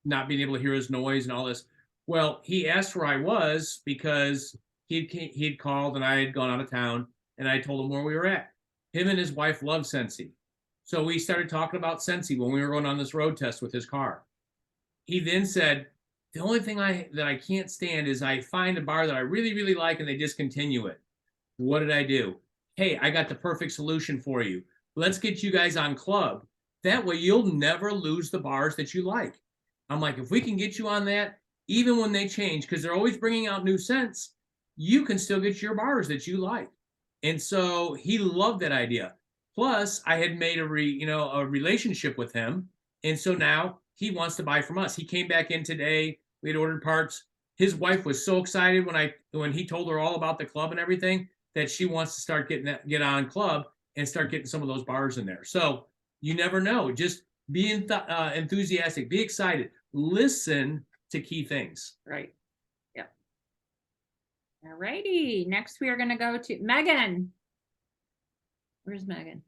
not being able to hear his noise and all this. Well, he asked where I was because he'd called and I had gone out of town, and I told him where we were at. Him and his wife love Scentsy. So we started talking about Scentsy when we were going on this road test with his car. He then said, the only thing that I can't stand is I find a bar that I really, really like and they discontinue it. What did I do? Hey, I got the perfect solution for you. Let's get you guys on club. That way you'll never lose the bars that you like. I'm like, if we can get you on that, even when they change, because they're always bringing out new scents, you can still get your bars that you like. And so he loved that idea. Plus, I had made a relationship with him, and so now he wants to buy from us. He came back in today. We had ordered parts. His wife was so excited when he told her all about the club and everything that she wants to get on club and start getting some of those bars in there. So you never know. Just be enthusiastic. Be excited. Listen to key things. Right. Yeah. All righty. Next, we are going to go to Megan. Where's Megan?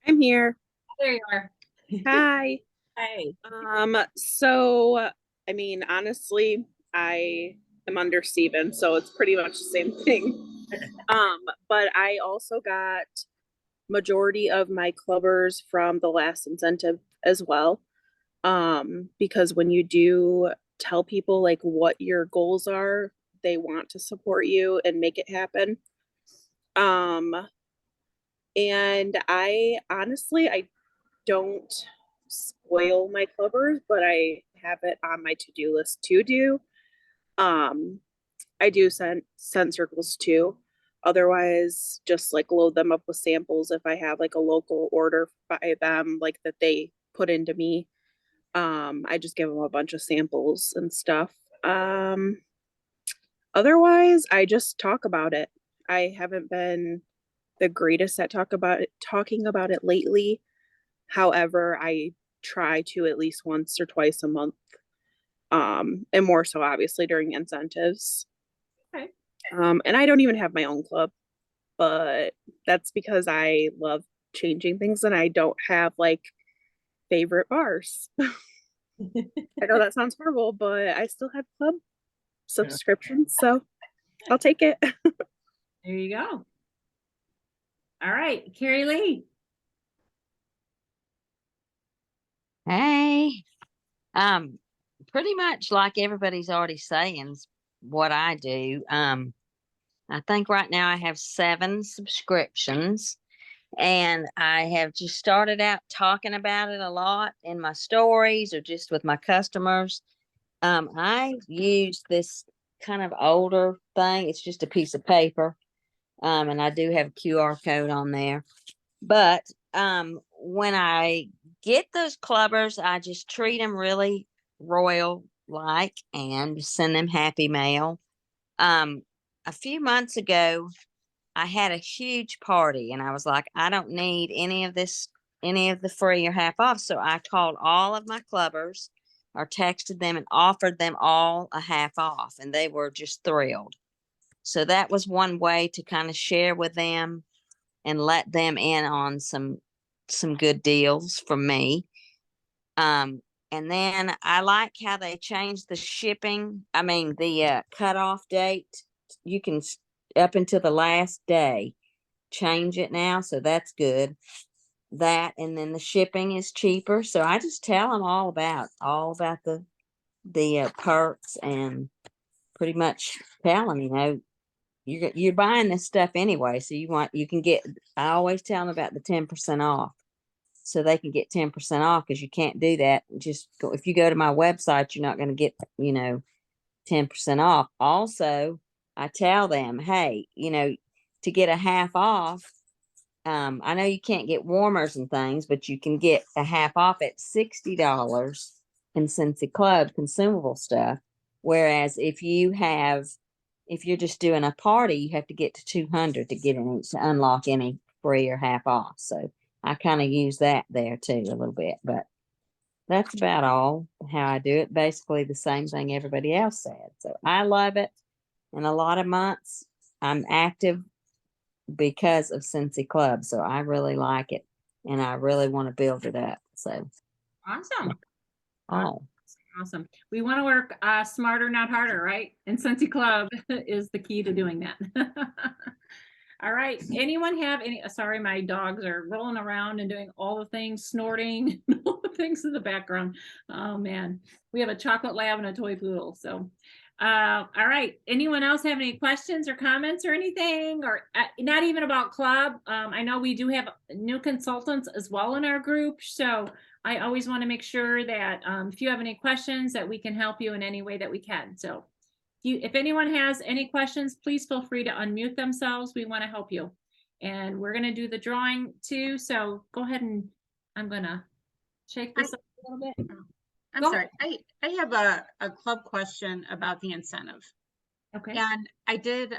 I'm here. There you are. Hi. Hey. So I mean, honestly, I am under Steven, so it's pretty much the same thing. But I also got majority of my clubbers from the last incentive as well. Because when you do tell people like what your goals are, they want to support you and make it happen. And I honestly, I don't spoil my clubbers, but I have it on my to-do list to do. I do scent circles too. Otherwise, just like load them up with samples if I have like a local order by them, like that they put into me. I just give them a bunch of samples and stuff. Otherwise, I just talk about it. I haven't been the greatest at talking about it lately. However, I try to at least once or twice a month. And more so obviously during incentives. Okay. And I don't even have my own club, but that's because I love changing things and I don't have like favorite bars. I know that sounds horrible, but I still have club subscriptions, so I'll take it. There you go. All right, Carrie Lee. Hey, pretty much like everybody's already saying is what I do. I think right now I have 7 subscriptions, and I have just started out talking about it a lot in my stories or just with my customers. I use this kind of older thing. It's just a piece of paper. And I do have a QR code on there. But when I get those clubbers, I just treat them really royal like and send them happy mail. A few months ago, I had a huge party and I was like, I don't need any of the free or half off. So I called all of my clubbers or texted them and offered them all a half off, and they were just thrilled. So that was one way to kind of share with them and let them in on some some good deals from me. And then I like how they changed the shipping. I mean, the cutoff date. You can up until the last day change it now, so that's good. That, and then the shipping is cheaper. So I just tell them all about the perks, and pretty much tell them, you know, you're buying this stuff anyway, so you can get. I always tell them about the 10% off, so they can get 10% off, because you can't do that. Just go, if you go to my website, you're not going to get, 10% off. Also, I tell them, hey, to get a half off. I know you can't get warmers and things, but you can get a half off at $60 in Scentsy Club consumable stuff. Whereas if you're just doing a party, you have to get to 200 to get in to unlock any free or half off. So I kind of use that there too a little bit, but that's about all how I do it. Basically the same thing everybody else said. So I love it. In a lot of months, I'm active because of Scentsy Club. So I really like it, and I really want to build it up. So Awesome. oh, Awesome. We want to work smarter, not harder, right? And Scentsy Club is the key to doing that. All right. Anyone have any? Sorry, my dogs are rolling around and doing all the things, snorting, all the things in the background. Oh man, we have a chocolate lab and a toy poodle. So, all right. Anyone else have any questions or comments or anything, or not even about club? I know we do have new consultants as well in our group, so I always want to make sure that if you have any questions, that we can help you in any way that we can. So if anyone has any questions, please feel free to unmute themselves. We want to help you. And we're going to do the drawing too. So go ahead, and I'm going to shake this up a little bit. I'm Go sorry. I have a club question about the incentive. Okay. And I did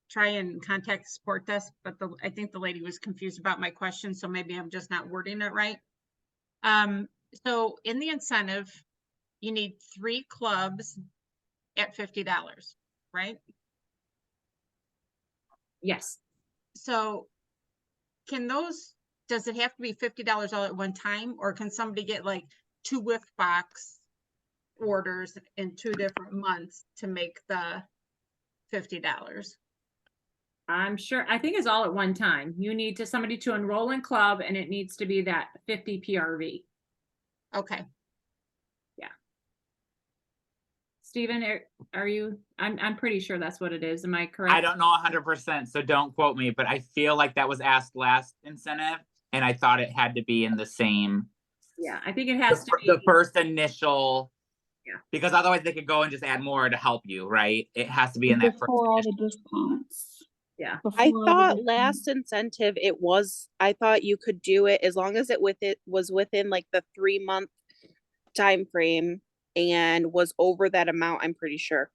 try and contact the support desk, but I think the lady was confused about my question, so maybe I'm just not wording it right. So in the incentive, you need 3 clubs at $50, right? Yes. So does it have to be $50 all at one time, or can somebody get like 2 whiff box orders in 2 different months to make the $50? I'm sure. I think it's all at one time. You need somebody to enroll in club, and it needs to be that 50 PRV. Okay. Yeah. Stephen, are you? I'm pretty sure that's what it is. Am I correct? I don't know 100%, so don't quote me, but I feel like that was asked last incentive, and I thought it had to be in the same. Yeah, I think it has to be the first initial. Yeah. Because otherwise they could go and just add more to help you, right? It has to be in that Before all first. the discounts. Yeah. Before I all the thought discounts. last incentive I thought you could do it as long as it was within like the 3-month time frame and was over that amount, I'm pretty sure.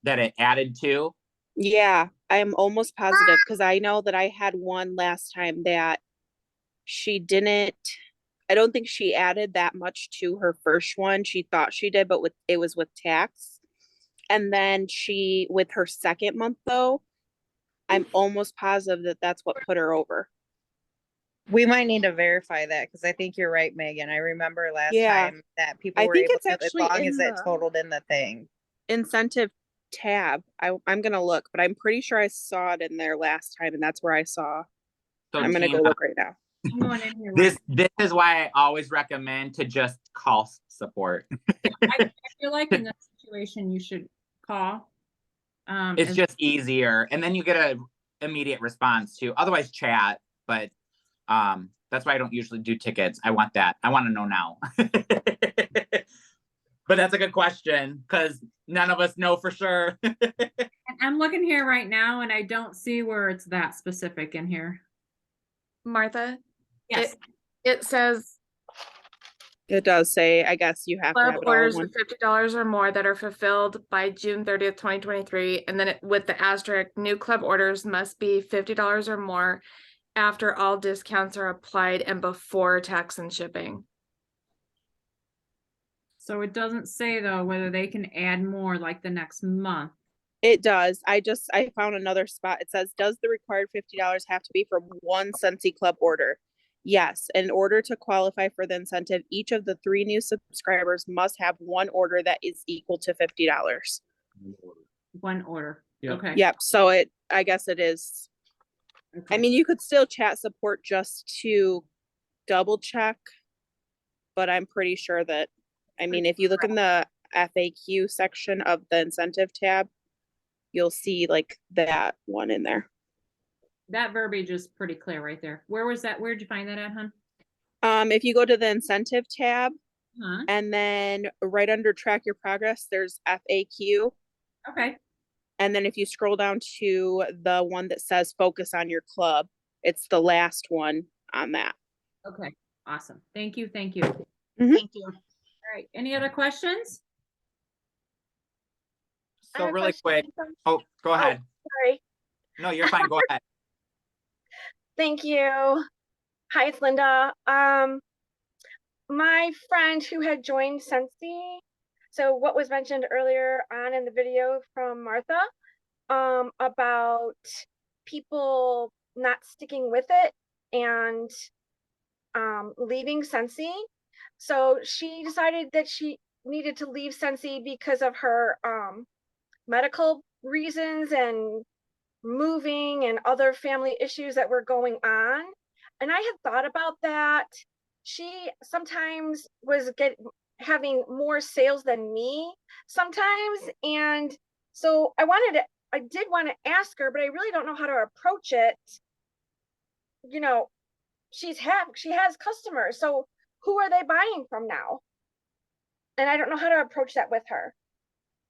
That it added to. Yeah, I am almost positive, because I know that I had one last time that I don't think she added that much to her first one. She thought she did, but it was with tax. And then with her second month though, I'm almost positive that that's what put her over. We might need to verify that, because I think you're right, Megan. I remember last time that people I were think able it's to, as actually long as in it the totaled in the thing. incentive tab. I'm gonna look, but I'm pretty sure I saw it in there last time, and that's where I saw. So I'm gonna go look right now. I'm going in here. This is why I always recommend to just call support. I feel like in this situation you should call. It's just easier, and then you get a immediate response too. Otherwise, chat. But that's why I don't usually do tickets. I want that. I want to know now. But that's a good question, because none of us know for sure. I'm looking here right now, and I don't see where it's that specific in here. Martha? Yes. It says It does say, I guess you have to club have it all in orders one. of $50 or more that are fulfilled by June 30th, 2023. And then with the asterisk, new club orders must be $50 or more after all discounts are applied and before tax and shipping. So it doesn't say though whether they can add more like the next month. It does. I found another spot. It says, does the required $50 have to be from one Scentsy Club order? Yes, in order to qualify for the incentive, each of the 3 new subscribers must have one order that is equal to $50. One order. Yep. Okay. Yep, so I guess it is. I Okay. mean, you could still chat support just to double check, but I'm pretty sure that, I mean, if you look in the FAQ section of the incentive tab, you'll see like that one in there. That verbiage is pretty clear right there. Where was that? Where'd you find that at, hon? If you go to the incentive tab Huh? and then right under track your progress, there's FAQ. Okay. And then if you scroll down to the one that says focus on your club, it's the last one on that. Okay. Awesome. Thank you. Thank you. Thank you. All right. Any other questions? So really quick. Oh, go ahead. Sorry. No, you're fine. Go ahead. Thank you. Hi, it's Linda. My friend who had joined Scentsy, so what was mentioned earlier on in the video from Martha, about people not sticking with it and leaving Scentsy. So she decided that she needed to leave Scentsy because of her medical reasons and moving and other family issues that were going on. And I had thought about that. She sometimes was having more sales than me sometimes. And so I did want to ask her, but I really don't know how to approach it. You know, she has customers. So who are they buying from now? And I don't know how to approach that with her,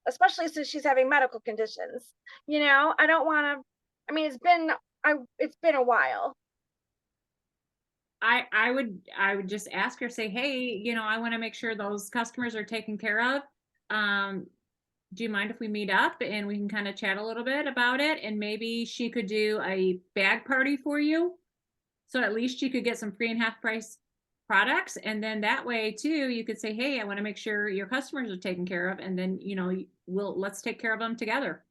especially since she's having medical conditions. You know, I don't want to, I mean, it's been a while. I would just ask her, say, hey, you know, I want to make sure those customers are taken care of. Do you mind if we meet up and we can kind of chat a little bit about it? And maybe she could do a bag party for you. So at least you could get some free and half price products. And then that way too, you could say, hey, I want to make sure your customers are taken care of. And then, you know, let's take care of them together.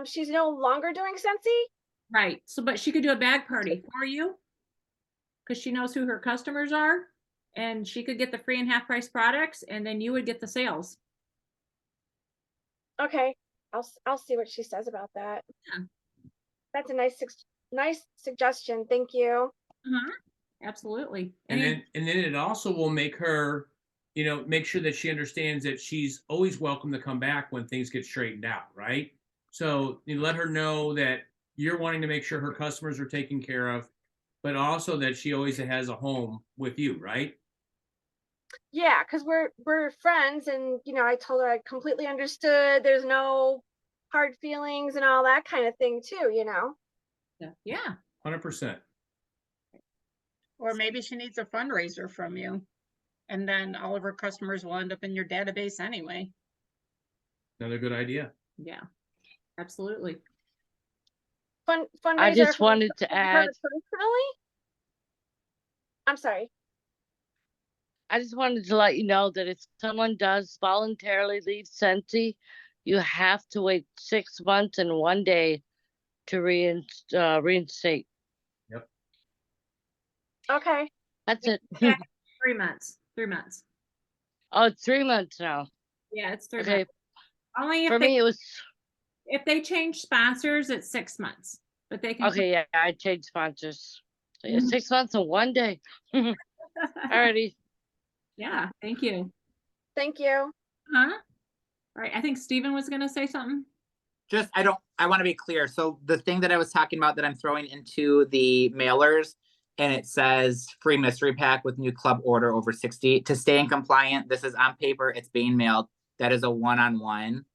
She's no longer doing Scentsy? Right. So, but she could do a bag party for you because she knows who her customers are, and she could get the free and half price products, and then you would get the sales. Okay. I'll see what she says about that. Yeah. That's a nice suggestion. Thank you. Absolutely. And then it also will make her, you know, make sure that she understands that she's always welcome to come back when things get straightened out, right? So you let her know that you're wanting to make sure her customers are taken care of, but also that she always has a home with you, right? Yeah, because we're friends, and you know, I told her I completely understood. There's no hard feelings and all that kind of thing too, you know. Yeah. 100%. Or maybe she needs a fundraiser from you, and then all of her customers will end up in your database anyway. Another good idea. Yeah, absolutely. Fundraiser. I just wanted to add. Personally? I'm sorry. I just wanted to let you know that if someone does voluntarily leave Scentsy, you have to wait 6 months and 1 day to reinstate. Yep. Okay. That's it. 3 months. 3 months. Oh, it's 3 months now. Yeah, it's 3 Okay. months. Only For me, it was. If they change sponsors, it's 6 months. But they can. Okay, yeah, I changed sponsors. So yeah, 6 months and 1 day. Alrighty. Yeah, thank you. Thank you. All right, I think Stephen was gonna say something. Just, I want to be clear. So the thing that I was talking about that I'm throwing into the mailers, and it says free mystery pack with new club order over 60 to stay in compliant. This is on paper. It's being mailed. That is a one-on-one.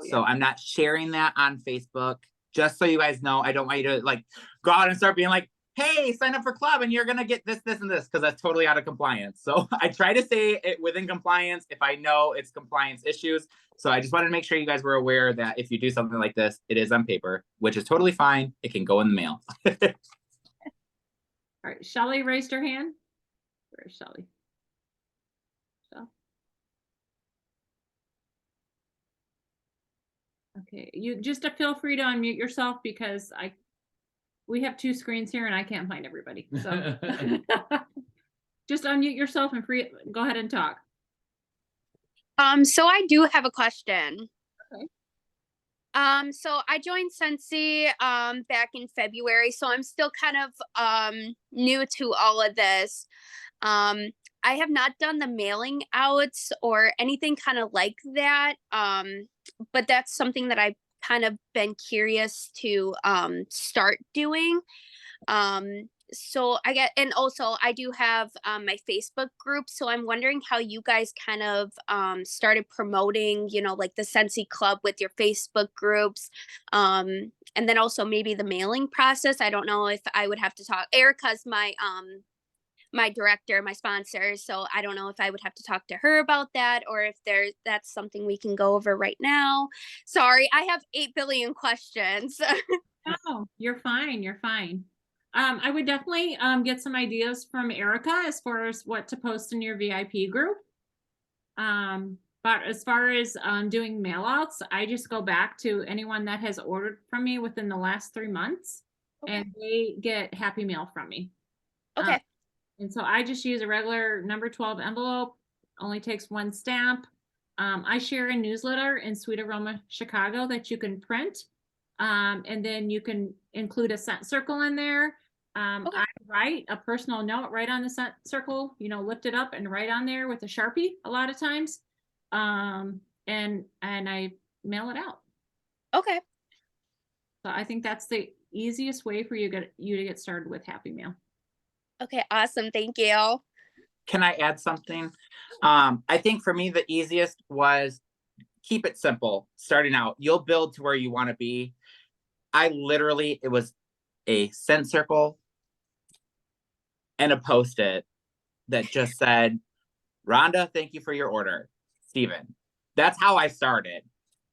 So I'm not sharing that on Facebook. Just so you guys know, I don't want you to like go out and start being like, hey, sign up for club and you're going to get this, this, and this, because that's totally out of compliance. So I try to say it within compliance if I know it's compliance issues. So I just wanted to make sure you guys were aware that if you do something like this, it is on paper, which is totally fine. It can go in the mail. All right, Shelly raised her hand. Where's Shelly? Okay, you just feel free to unmute yourself because we have two screens here and I can't find everybody. So just unmute yourself and go ahead and talk. So I do have a question. Okay. So I joined Scentsy back in February, so I'm still kind of new to all of this. I have not done the mailing outs or anything kind of like that. But that's something that I've kind of been curious to start doing. So and also I do have my Facebook group, so I'm wondering how you guys kind of started promoting, you know, like the Scentsy Club with your Facebook groups. And then also maybe the mailing process. I don't know if I would have to talk. Erica's my my director, my sponsor, so I don't know if I would have to talk to her about that or if that's something we can go over right now. Sorry, I have 8 billion questions. Oh, you're fine. You're fine. I would definitely get some ideas from Erica as far as what to post in your VIP group. But as far as doing mail outs, I just go back to anyone that has ordered from me within the last 3 months, and they get Happy Mail from me. Okay. And so I just use a regular number 12 envelope, only takes 1 stamp. I share a newsletter in Sweet Aroma Chicago that you can print. And then you can include a scent circle in there. I write a personal note right on the scent circle, you know, lift it up and write on there with a Sharpie a lot of times. And I mail it out. Okay. So I think that's the easiest way for you to get started with Happy Mail. Okay, awesome. Thank you. Can I add something? I think for me, the easiest was keep it simple. Starting out, you'll build to where you want to be. It was a scent circle and a Post-it that just said, Rhonda, thank you for your order. Steven. That's how I started.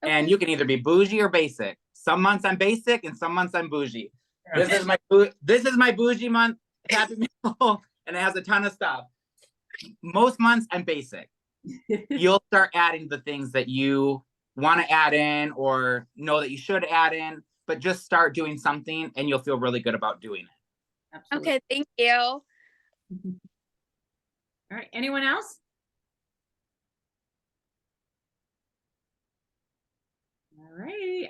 Okay. And you can either be bougie or basic. Some months I'm basic and some months I'm bougie. This is my bougie month, Happy Meal, and it has a ton of stuff. Most months I'm basic. You'll start adding the things that you want to add in or know that you should add in, but just start doing something and you'll feel really good about doing it. Absolutely. Okay, thank you. All right, anyone else?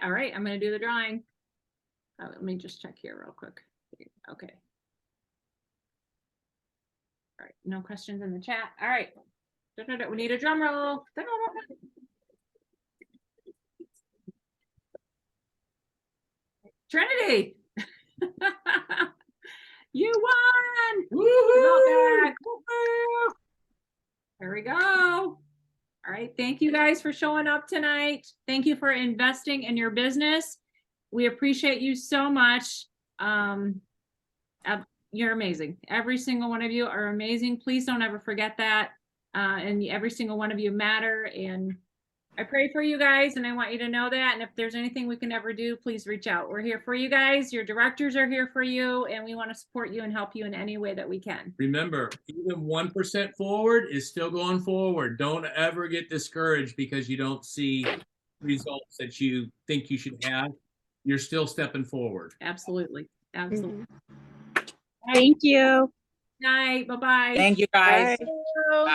All right, I'm going to do the drawing. Let me just check here real quick. Okay. All right, no questions in the chat. All right. We need a drum roll. Trinity. You won. Woo-hoo! There we go. All right. Thank you guys for showing up tonight. Thank you for investing in your business. We appreciate you so much. You're amazing. Every single one of you are amazing. Please don't ever forget that. And every single one of you matter. And I pray for you guys, and I want you to know that. And if there's anything we can ever do, please reach out. We're here for you guys. Your directors are here for you, and we want to support you and help you in any way that we can. Remember, even 1% forward is still going forward. Don't ever get discouraged because you don't see results that you think you should have. You're still stepping forward. Absolutely. Absolutely. Thank you. Night. Bye-bye. Thank you, guys. Bye.